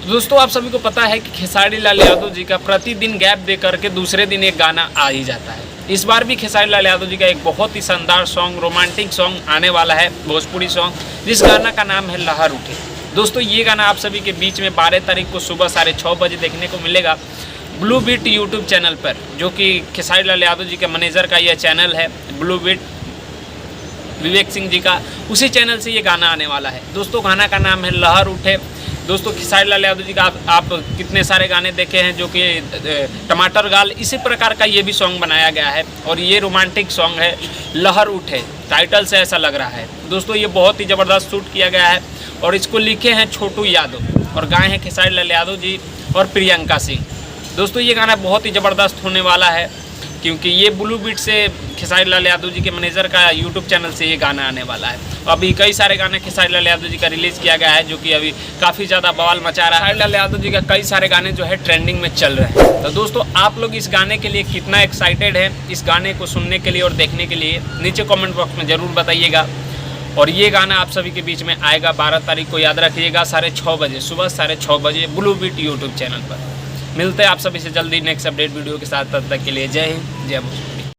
दोस्तों आप सभी को पता है कि खेसारी लाल यादव जी का प्रतिदिन गैप दे करके दूसरे दिन एक गाना आ ही जाता है। इस बार भी खेसारी लाल यादव जी का एक बहुत ही शानदार सॉन्ग, रोमांटिक सॉन्ग आने वाला है, भोजपुरी सॉन्ग, जिस गाना का नाम है लहर उठे। दोस्तों ये गाना आप सभी के बीच में 12 तारीख को सुबह 6:30 बजे देखने को मिलेगा ब्लू बीट यूट्यूब चैनल पर, जो कि खेसारी लाल यादव जी के मैनेजर का यह चैनल है ब्लू बीट, विवेक सिंह जी का, उसी चैनल से ये गाना आने वाला है। दोस्तों गाना का नाम है लहर उठे। दोस्तों खेसारी लाल यादव जी का आप कितने सारे गाने देखे हैं, जो कि टमाटर गाल, इसी प्रकार का ये भी सॉन्ग बनाया गया है और ये रोमांटिक सॉन्ग है लहर उठे, टाइटल से ऐसा लग रहा है। दोस्तों ये बहुत ही ज़बरदस्त शूट किया गया है और इसको लिखे हैं छोटू यादव और गाए हैं खेसारी लाल यादव जी और प्रियंका सिंह। दोस्तों ये गाना बहुत ही ज़बरदस्त होने वाला है, क्योंकि ये ब्लू बीट से खेसारी लाल यादव जी के मैनेजर का यूट्यूब चैनल से ये गाना आने वाला है। अभी कई सारे गाने खेसारी लाल यादव जी का रिलीज़ किया गया है, जो कि अभी काफ़ी ज़्यादा बवाल मचा रहा है। खेसारी लाल यादव जी का कई सारे गाने जो है ट्रेंडिंग में चल रहे हैं। तो दोस्तों आप लोग इस गाने के लिए कितना एक्साइटेड हैं, इस गाने को सुनने के लिए और देखने के लिए, नीचे कॉमेंट बॉक्स में ज़रूर बताइएगा। और ये गाना आप सभी के बीच में आएगा 12 तारीख को, याद रखिएगा 6:30 बजे, सुबह 6:30 बजे ब्लू बीट यूट्यूब चैनल पर। मिलते हैं आप सभी से जल्दी नेक्स्ट अपडेट वीडियो के साथ। तब तक के लिए जय हिंद, जय भोजपुरी।